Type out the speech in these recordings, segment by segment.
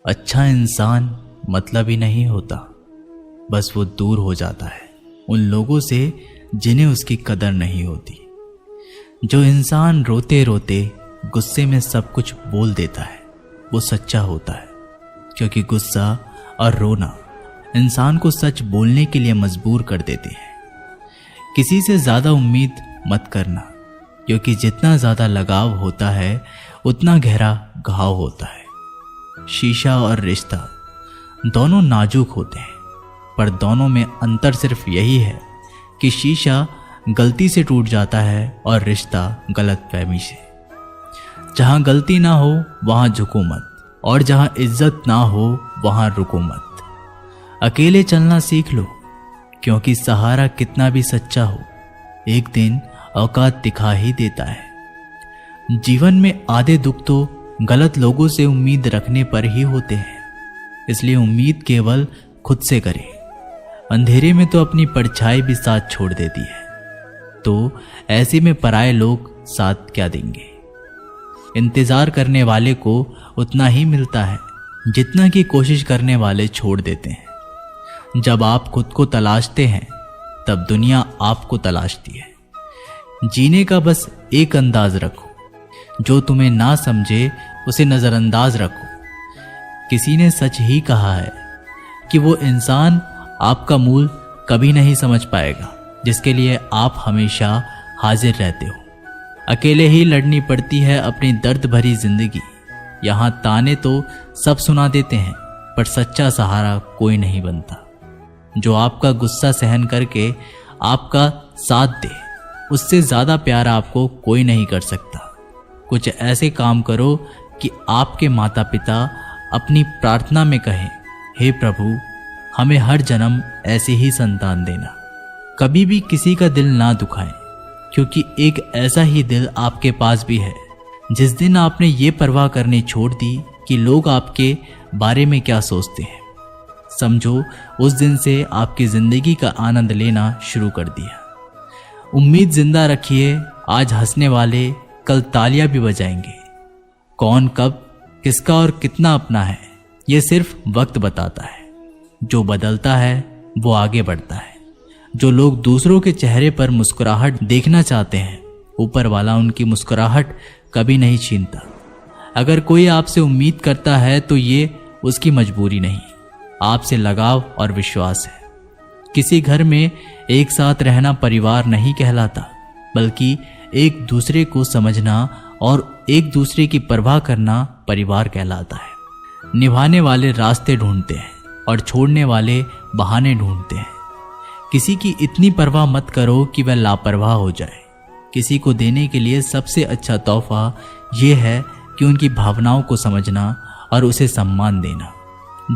अच्छा इंसान मतलब ही नहीं होता, बस वो दूर हो जाता है उन लोगों से जिन्हें उसकी कदर नहीं होती। जो इंसान रोते रोते गुस्से में सब कुछ बोल देता है वो सच्चा होता है, क्योंकि गुस्सा और रोना इंसान को सच बोलने के लिए मजबूर कर देते हैं। किसी से ज्यादा उम्मीद मत करना, क्योंकि जितना ज्यादा लगाव होता है उतना गहरा घाव होता है। शीशा और रिश्ता दोनों नाजुक होते हैं, पर दोनों में अंतर सिर्फ यही है कि शीशा गलती से टूट जाता है और रिश्ता गलतफहमी से। जहां गलती ना हो वहां झुको मत, और जहां इज्जत ना हो वहां रुको मत। अकेले चलना सीख लो, क्योंकि सहारा कितना भी सच्चा हो एक दिन औकात दिखा ही देता है। जीवन में आधे दुख तो गलत लोगों से उम्मीद रखने पर ही होते हैं, इसलिए उम्मीद केवल खुद से करें। अंधेरे में तो अपनी परछाई भी साथ छोड़ देती है, तो ऐसे में पराये लोग साथ क्या देंगे। इंतजार करने वाले को उतना ही मिलता है जितना कि कोशिश करने वाले छोड़ देते हैं। जब आप खुद को तलाशते हैं तब दुनिया आपको तलाशती है। जीने का बस एक अंदाज रखो, जो तुम्हें ना समझे उसे नजरअंदाज रखो। किसी ने सच ही कहा है कि वो इंसान आपका मूल कभी नहीं समझ पाएगा जिसके लिए आप हमेशा हाजिर रहते हो। अकेले ही लड़नी पड़ती है अपनी दर्द भरी जिंदगी। यहाँ ताने तो सब सुना देते हैं, पर सच्चा सहारा कोई नहीं बनता। जो आपका गुस्सा सहन करके आपका साथ दे, उससे ज्यादा प्यार आपको कोई नहीं कर सकता। कुछ ऐसे काम करो कि आपके माता पिता अपनी प्रार्थना में कहें, हे प्रभु हमें हर जन्म ऐसे ही संतान देना। कभी भी किसी का दिल ना दुखाएं, क्योंकि एक ऐसा ही दिल आपके पास भी है। जिस दिन आपने ये परवाह करनी छोड़ दी कि लोग आपके बारे में क्या सोचते हैं, समझो उस दिन से आपकी जिंदगी का आनंद लेना शुरू कर दिया। उम्मीद जिंदा रखिए, आज हंसने वाले कल तालियां भी बजाएंगे। कौन कब किसका और कितना अपना है ये सिर्फ वक्त बताता है। जो बदलता है वो आगे बढ़ता है। जो लोग दूसरों के चेहरे पर मुस्कुराहट देखना चाहते हैं, ऊपर वाला उनकी मुस्कुराहट कभी नहीं छीनता। अगर कोई आपसे उम्मीद करता है तो ये उसकी मजबूरी नहीं, आपसे लगाव और विश्वास है। किसी घर में एक साथ रहना परिवार नहीं कहलाता, बल्कि एक दूसरे को समझना और एक दूसरे की परवाह करना परिवार कहलाता है। निभाने वाले रास्ते ढूंढते हैं और छोड़ने वाले बहाने ढूंढते हैं। किसी की इतनी परवाह मत करो कि वह लापरवाह हो जाए। किसी को देने के लिए सबसे अच्छा तोहफा यह है कि उनकी भावनाओं को समझना और उसे सम्मान देना।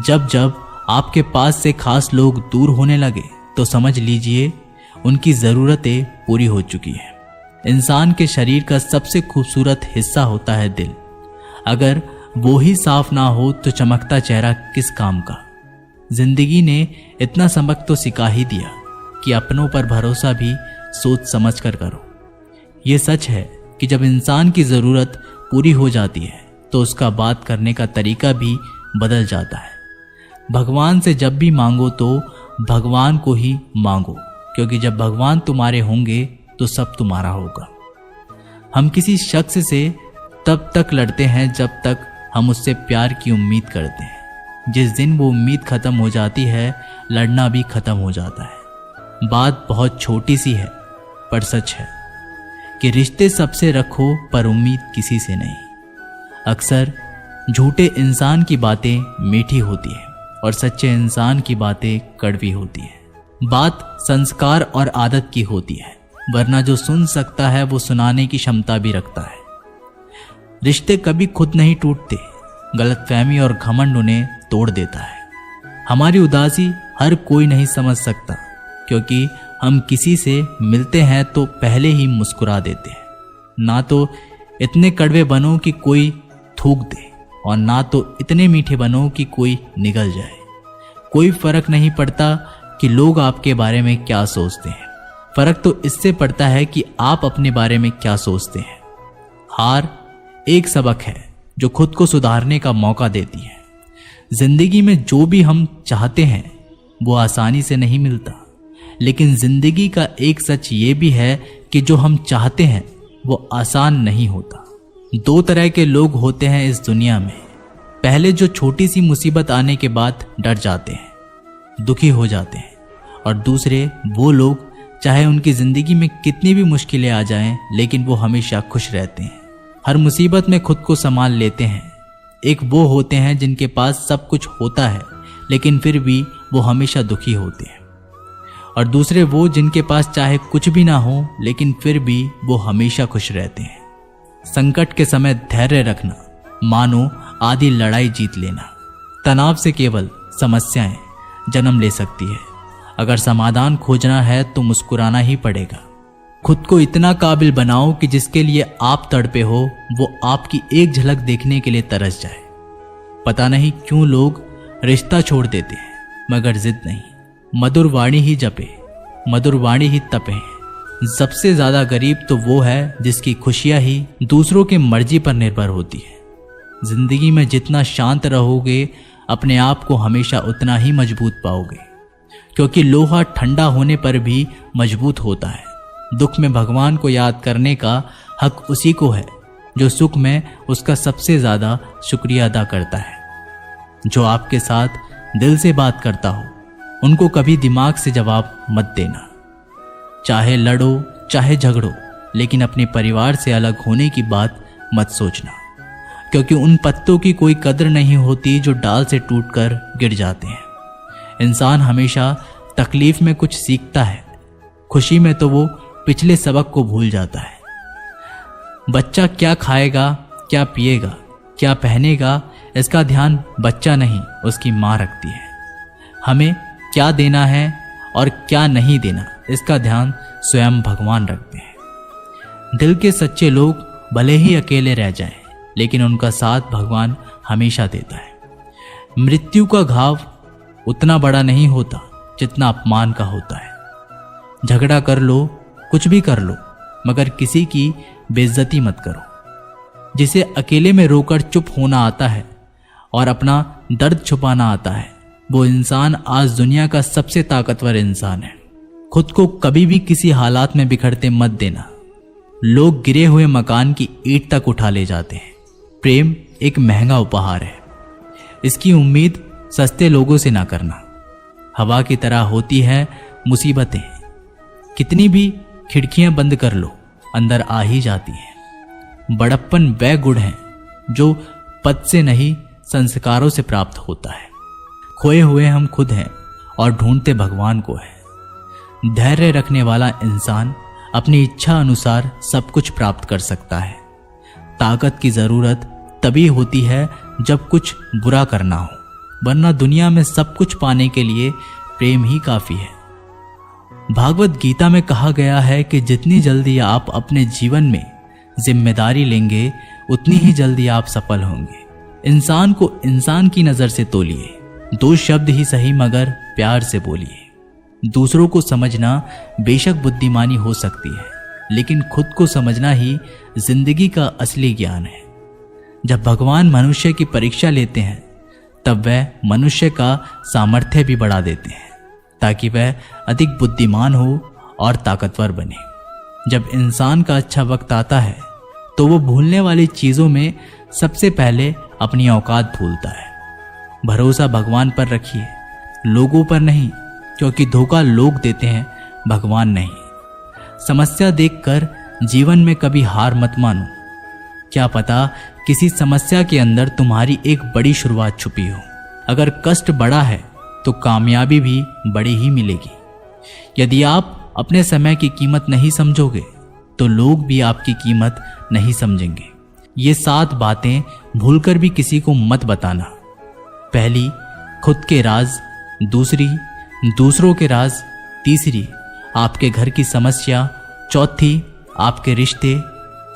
जब जब आपके पास से खास लोग दूर होने लगे तो समझ लीजिए उनकी ज़रूरतें पूरी हो चुकी हैं। इंसान के शरीर का सबसे खूबसूरत हिस्सा होता है दिल। अगर वो ही साफ ना हो तो चमकता चेहरा किस काम का। जिंदगी ने इतना सबक तो सिखा ही दिया कि अपनों पर भरोसा भी सोच समझ कर करो। ये सच है कि जब इंसान की ज़रूरत पूरी हो जाती है तो उसका बात करने का तरीका भी बदल जाता है। भगवान से जब भी मांगो तो भगवान को ही मांगो, क्योंकि जब भगवान तुम्हारे होंगे तो सब तुम्हारा होगा। हम किसी शख्स से तब तक लड़ते हैं जब तक हम उससे प्यार की उम्मीद करते हैं। जिस दिन वो उम्मीद खत्म हो जाती है, लड़ना भी खत्म हो जाता है। बात बहुत छोटी सी है पर सच है कि रिश्ते सबसे रखो पर उम्मीद किसी से नहीं। अक्सर झूठे इंसान की बातें मीठी होती है और सच्चे इंसान की बातें कड़वी होती है। बात संस्कार और आदत की होती है, वरना जो सुन सकता है वो सुनाने की क्षमता भी रखता है। रिश्ते कभी खुद नहीं टूटते, गलतफहमी और घमंड उन्हें तोड़ देता है। हमारी उदासी हर कोई नहीं समझ सकता, क्योंकि हम किसी से मिलते हैं तो पहले ही मुस्कुरा देते हैं। ना तो इतने कड़वे बनो कि कोई थूक दे, और ना तो इतने मीठे बनो कि कोई निगल जाए। कोई फर्क नहीं पड़ता कि लोग आपके बारे में क्या सोचते हैं, फर्क तो इससे पड़ता है कि आप अपने बारे में क्या सोचते हैं। हार एक सबक है जो खुद को सुधारने का मौका देती है। जिंदगी में जो भी हम चाहते हैं वो आसानी से नहीं मिलता, लेकिन जिंदगी का एक सच ये भी है कि जो हम चाहते हैं वो आसान नहीं होता। दो तरह के लोग होते हैं इस दुनिया में। पहले जो छोटी सी मुसीबत आने के बाद डर जाते हैं, दुखी हो जाते हैं, और दूसरे वो लोग चाहे उनकी जिंदगी में कितनी भी मुश्किलें आ जाएं, लेकिन वो हमेशा खुश रहते हैं, हर मुसीबत में खुद को संभाल लेते हैं। एक वो होते हैं जिनके पास सब कुछ होता है लेकिन फिर भी वो हमेशा दुखी होते हैं, और दूसरे वो जिनके पास चाहे कुछ भी ना हो लेकिन फिर भी वो हमेशा खुश रहते हैं। संकट के समय धैर्य रखना मानो आधी लड़ाई जीत लेना। तनाव से केवल समस्याएं जन्म ले सकती है। अगर समाधान खोजना है तो मुस्कुराना ही पड़ेगा। खुद को इतना काबिल बनाओ कि जिसके लिए आप तड़पे हो वो आपकी एक झलक देखने के लिए तरस जाए। पता नहीं क्यों लोग रिश्ता छोड़ देते हैं, मगर जिद नहीं। मधुर वाणी ही जपे, मधुर वाणी ही तपे। सबसे ज्यादा गरीब तो वो है जिसकी खुशियां ही दूसरों की मर्जी पर निर्भर होती है। जिंदगी में जितना शांत रहोगे अपने आप को हमेशा उतना ही मजबूत पाओगे, क्योंकि लोहा ठंडा होने पर भी मजबूत होता है। दुख में भगवान को याद करने का हक उसी को है जो सुख में उसका सबसे ज्यादा शुक्रिया अदा करता है। जो आपके साथ दिल से बात करता हो उनको कभी दिमाग से जवाब मत देना। चाहे लड़ो चाहे झगड़ो, लेकिन अपने परिवार से अलग होने की बात मत सोचना, क्योंकि उन पत्तों की कोई कदर नहीं होती जो डाल से टूटकर गिर जाते हैं। इंसान हमेशा तकलीफ में कुछ सीखता है, खुशी में तो वो पिछले सबक को भूल जाता है। बच्चा क्या खाएगा, क्या पिएगा, क्या पहनेगा, इसका ध्यान बच्चा नहीं उसकी माँ रखती है। हमें क्या देना है और क्या नहीं देना, इसका ध्यान स्वयं भगवान रखते हैं। दिल के सच्चे लोग भले ही अकेले रह जाएं, लेकिन उनका साथ भगवान हमेशा देता है। मृत्यु का घाव उतना बड़ा नहीं होता जितना अपमान का होता है। झगड़ा कर लो, कुछ भी कर लो, मगर किसी की बेइज्जती मत करो। जिसे अकेले में रोकर चुप होना आता है और अपना दर्द छुपाना आता है, वो इंसान आज दुनिया का सबसे ताकतवर इंसान है। खुद को कभी भी किसी हालात में बिखरते मत देना। लोग गिरे हुए मकान की ईंट तक उठा ले जाते हैं। प्रेम एक महंगा उपहार है, इसकी उम्मीद सस्ते लोगों से ना करना। हवा की तरह होती है मुसीबतें, कितनी भी खिड़कियां बंद कर लो अंदर आ ही जाती हैं। बड़प्पन वह गुण है जो पद से नहीं संस्कारों से प्राप्त होता है। खोए हुए हम खुद हैं और ढूंढते भगवान को है। धैर्य रखने वाला इंसान अपनी इच्छा अनुसार सब कुछ प्राप्त कर सकता है। ताकत की जरूरत तभी होती है जब कुछ बुरा करना हो, वरना दुनिया में सब कुछ पाने के लिए प्रेम ही काफी है। भागवत गीता में कहा गया है कि जितनी जल्दी आप अपने जीवन में जिम्मेदारी लेंगे उतनी ही जल्दी आप सफल होंगे। इंसान को इंसान की नजर से तोलिए, दो शब्द ही सही मगर प्यार से बोलिए। दूसरों को समझना बेशक बुद्धिमानी हो सकती है, लेकिन खुद को समझना ही जिंदगी का असली ज्ञान है। जब भगवान मनुष्य की परीक्षा लेते हैं तब वह मनुष्य का सामर्थ्य भी बढ़ा देते हैं, ताकि वह अधिक बुद्धिमान हो और ताकतवर बने। जब इंसान का अच्छा वक्त आता है तो वो भूलने वाली चीजों में सबसे पहले अपनी औकात भूलता है। भरोसा भगवान पर रखिए, लोगों पर नहीं, क्योंकि धोखा लोग देते हैं, भगवान नहीं। समस्या देखकर जीवन में कभी हार मत मानो। क्या पता किसी समस्या के अंदर तुम्हारी एक बड़ी शुरुआत छुपी हो। अगर कष्ट बड़ा है तो कामयाबी भी बड़ी ही मिलेगी। यदि आप अपने समय की कीमत नहीं समझोगे तो लोग भी आपकी कीमत नहीं समझेंगे। ये 7 बातें भूलकर भी किसी को मत बताना। पहली, खुद के राज। दूसरी, दूसरों के राज। तीसरी, आपके घर की समस्या। चौथी, आपके रिश्ते।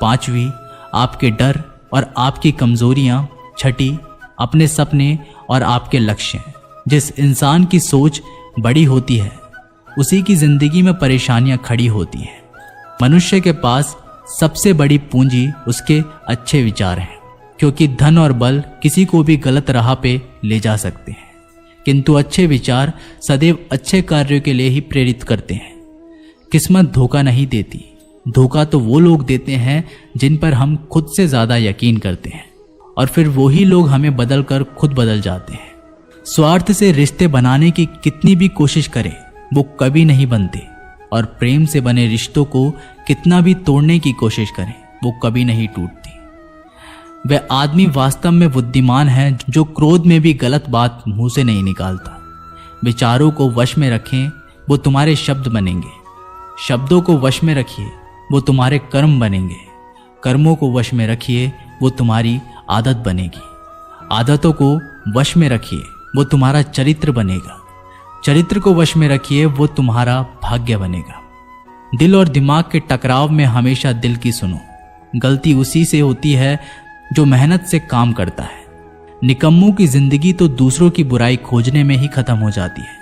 पांचवी, आपके डर और आपकी कमजोरियां। छठी, अपने सपने और आपके लक्ष्य। जिस इंसान की सोच बड़ी होती है उसी की जिंदगी में परेशानियां खड़ी होती हैं। मनुष्य के पास सबसे बड़ी पूंजी उसके अच्छे विचार हैं, क्योंकि धन और बल किसी को भी गलत राह पे ले जा सकते हैं, किंतु अच्छे विचार सदैव अच्छे कार्यों के लिए ही प्रेरित करते हैं। किस्मत धोखा नहीं देती, धोखा तो वो लोग देते हैं जिन पर हम खुद से ज्यादा यकीन करते हैं, और फिर वही लोग हमें बदल कर खुद बदल जाते हैं। स्वार्थ से रिश्ते बनाने की कितनी भी कोशिश करें वो कभी नहीं बनते, और प्रेम से बने रिश्तों को कितना भी तोड़ने की कोशिश करें वो कभी नहीं टूटती। वह आदमी वास्तव में बुद्धिमान है जो क्रोध में भी गलत बात मुंह से नहीं निकालता। विचारों को वश में रखें, वो तुम्हारे शब्द बनेंगे। शब्दों को वश में रखिए, वो तुम्हारे कर्म बनेंगे। कर्मों को वश में रखिए, वो तुम्हारी आदत बनेगी। आदतों को वश में रखिए, वो तुम्हारा चरित्र बनेगा। चरित्र को वश में रखिए, वो तुम्हारा भाग्य बनेगा। दिल और दिमाग के टकराव में हमेशा दिल की सुनो। गलती उसी से होती है जो मेहनत से काम करता है। निकम्मों की जिंदगी तो दूसरों की बुराई खोजने में ही खत्म हो जाती है।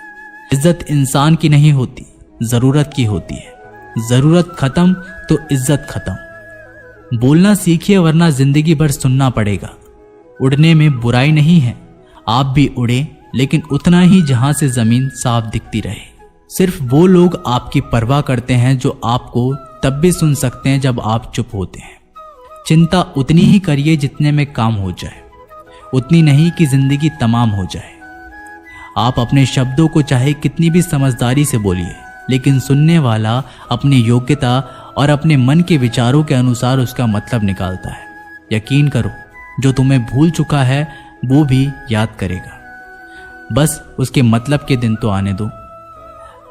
इज्जत इंसान की नहीं होती, जरूरत की होती है। जरूरत खत्म तो इज्जत खत्म। बोलना सीखिए, वरना जिंदगी भर सुनना पड़ेगा। उड़ने में बुराई नहीं है, आप भी उड़े, लेकिन उतना ही जहां से जमीन साफ दिखती रहे। सिर्फ वो लोग आपकी परवाह करते हैं जो आपको तब भी सुन सकते हैं जब आप चुप होते हैं। चिंता उतनी ही करिए जितने में काम हो जाए, उतनी नहीं कि जिंदगी तमाम हो जाए। आप अपने शब्दों को चाहे कितनी भी समझदारी से बोलिए, लेकिन सुनने वाला अपनी योग्यता और अपने मन के विचारों के अनुसार उसका मतलब निकालता है। यकीन करो, जो तुम्हें भूल चुका है वो भी याद करेगा। बस उसके मतलब के दिन तो आने दो।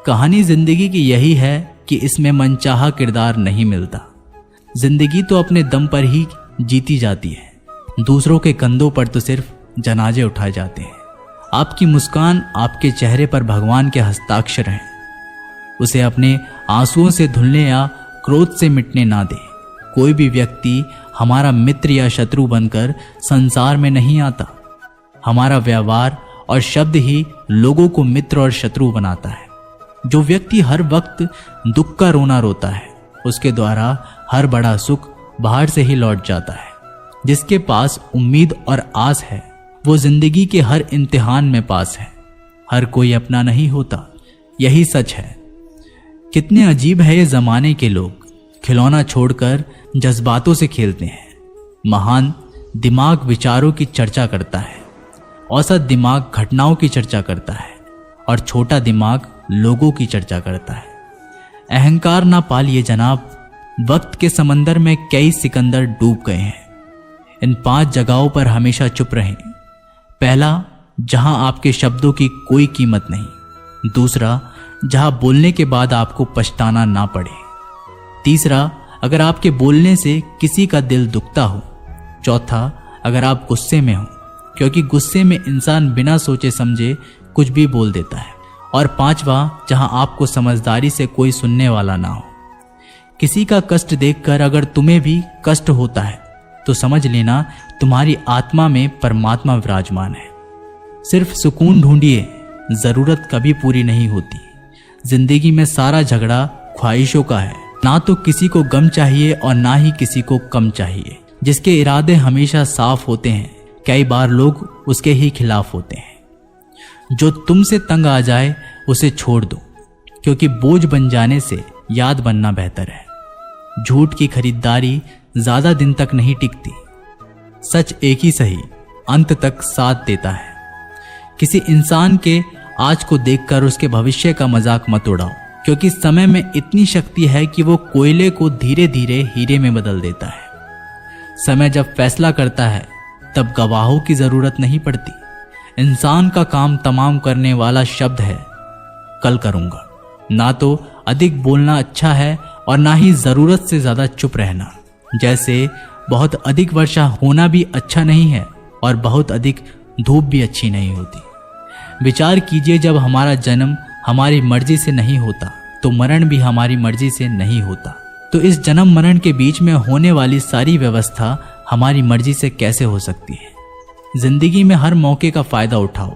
कहानी जिंदगी की यही है कि इसमें मनचाहा किरदार नहीं मिलता। जिंदगी तो अपने दम पर ही जीती जाती है। दूसरों के कंधों पर तो सिर्फ जनाजे उठाए जाते हैं। आपकी मुस्कान आपके चेहरे पर भगवान के हस्ताक्षर हैं। उसे अपने आंसुओं से धुलने या क्रोध से मिटने ना दे। कोई भी व्यक्ति हमारा मित्र या शत्रु बनकर संसार में नहीं आता। हमारा व्यवहार और शब्द ही लोगों को मित्र और शत्रु बनाता है। जो व्यक्ति हर वक्त दुख का रोना रोता है, उसके द्वारा हर बड़ा सुख बाहर से ही लौट जाता है। जिसके पास उम्मीद और आस है, वो जिंदगी के हर इम्तिहान में पास है। हर कोई अपना नहीं होता, यही सच है। कितने अजीब है ये जमाने के लोग, खिलौना छोड़कर जज्बातों से खेलते हैं। महान दिमाग विचारों की चर्चा करता है, औसत दिमाग घटनाओं की चर्चा करता है, और छोटा दिमाग लोगों की चर्चा करता है। अहंकार ना पालिए जनाब, वक्त के समंदर में कई सिकंदर डूब गए हैं। इन 5 जगहों पर हमेशा चुप रहें। पहला, जहां आपके शब्दों की कोई कीमत नहीं। दूसरा, जहां बोलने के बाद आपको पछताना ना पड़े। तीसरा, अगर आपके बोलने से किसी का दिल दुखता हो। चौथा, अगर आप गुस्से में हो, क्योंकि गुस्से में इंसान बिना सोचे समझे कुछ भी बोल देता है। और पांचवा, जहां आपको समझदारी से कोई सुनने वाला ना हो। किसी का कष्ट देखकर अगर तुम्हें भी कष्ट होता है तो समझ लेना तुम्हारी आत्मा में परमात्मा विराजमान है। सिर्फ सुकून ढूंढिए, जरूरत कभी पूरी नहीं होती। जिंदगी में सारा झगड़ा ख्वाहिशों का है। ना तो किसी को गम चाहिए और ना ही किसी को कम चाहिए। जिसके इरादे हमेशा साफ होते हैं, कई बार लोग उसके ही खिलाफ होते हैं। जो तुमसे तंग आ जाए उसे छोड़ दो, क्योंकि बोझ बन जाने से याद बनना बेहतर है। झूठ की खरीदारी ज्यादा दिन तक नहीं टिकती। सच एक ही सही अंत तक साथ देता है। किसी इंसान के आज को देखकर उसके भविष्य का मजाक मत उड़ाओ, क्योंकि समय में इतनी शक्ति है कि वो कोयले को धीरे धीरे हीरे में बदल देता है। समय जब फैसला करता है तब गवाहों की जरूरत नहीं पड़ती। इंसान का काम तमाम करने वाला शब्द है कल करूंगा। ना तो अधिक बोलना अच्छा है और ना ही जरूरत से ज्यादा चुप रहना। जैसे बहुत अधिक वर्षा होना भी अच्छा नहीं है और बहुत अधिक धूप भी अच्छी नहीं होती। विचार कीजिए, जब हमारा जन्म हमारी मर्जी से नहीं होता तो मरण भी हमारी मर्जी से नहीं होता। तो इस जन्म मरण के बीच में होने वाली सारी व्यवस्था हमारी मर्जी से कैसे हो सकती है। जिंदगी में हर मौके का फायदा उठाओ,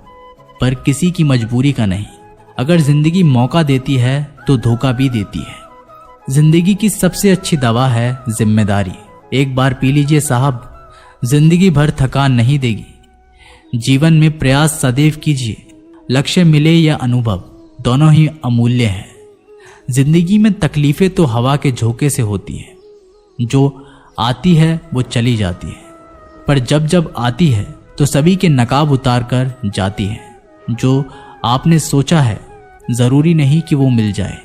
पर किसी की मजबूरी का नहीं। अगर जिंदगी मौका देती है तो धोखा भी देती है। जिंदगी की सबसे अच्छी दवा है जिम्मेदारी। एक बार पी लीजिए साहब, जिंदगी भर थकान नहीं देगी। जीवन में प्रयास सदैव कीजिए। लक्ष्य मिले या अनुभव, दोनों ही अमूल्य हैं। जिंदगी में तकलीफें तो हवा के झोंके से होती है, जो आती है वो चली जाती है, पर जब जब आती है तो सभी के नकाब उतार कर जाती है। जो आपने सोचा है जरूरी नहीं कि वो मिल जाए,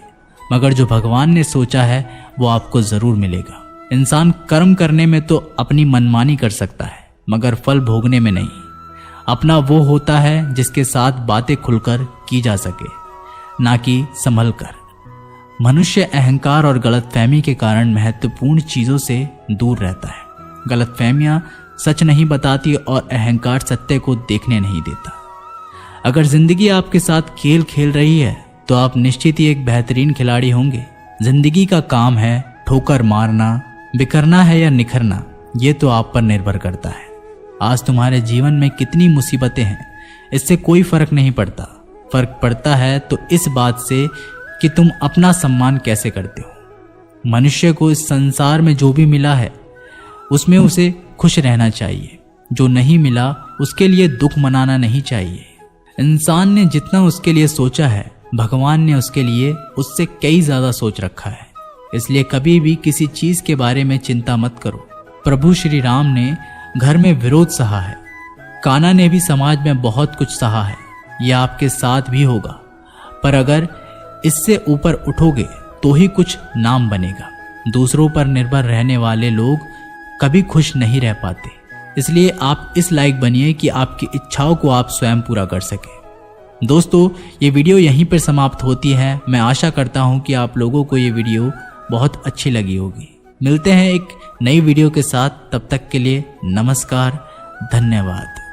मगर जो भगवान ने सोचा है वो आपको जरूर मिलेगा। इंसान कर्म करने में तो अपनी मनमानी कर सकता है, मगर फल भोगने में नहीं। अपना वो होता है जिसके साथ बातें खुलकर की जा सके, ना कि संभल कर। मनुष्य अहंकार और गलतफहमी के कारण महत्वपूर्ण चीजों से दूर रहता है। गलतफहमियां सच नहीं बताती और अहंकार सत्य को देखने नहीं देता। अगर जिंदगी आपके साथ खेल खेल रही है तो आप निश्चित ही एक बेहतरीन खिलाड़ी होंगे। जिंदगी का काम है ठोकर मारना, बिखरना है या निखरना, ये तो आप पर निर्भर करता है। आज तुम्हारे जीवन में कितनी मुसीबतें हैं, इससे कोई फर्क नहीं पड़ता। फर्क पड़ता है तो इस बात से कि तुम अपना सम्मान कैसे करते हो। मनुष्य को इस संसार में जो भी मिला है उसमें उसे खुश रहना चाहिए। जो नहीं मिला उसके लिए दुख मनाना नहीं चाहिए। इंसान ने जितना उसके लिए सोचा है, भगवान ने उसके लिए उससे कई ज्यादा सोच रखा है। इसलिए कभी भी किसी चीज के बारे में चिंता मत करो। प्रभु श्री राम ने घर में विरोध सहा है, कान्हा ने भी समाज में बहुत कुछ सहा है। यह आपके साथ भी होगा, पर अगर इससे ऊपर उठोगे तो ही कुछ नाम बनेगा। दूसरों पर निर्भर रहने वाले लोग कभी खुश नहीं रह पाते। इसलिए आप इस लायक बनिए कि आपकी इच्छाओं को आप स्वयं पूरा कर सके। दोस्तों, ये वीडियो यहीं पर समाप्त होती है। मैं आशा करता हूँ कि आप लोगों को ये वीडियो बहुत अच्छी लगी होगी। मिलते हैं एक नई वीडियो के साथ, तब तक के लिए नमस्कार, धन्यवाद।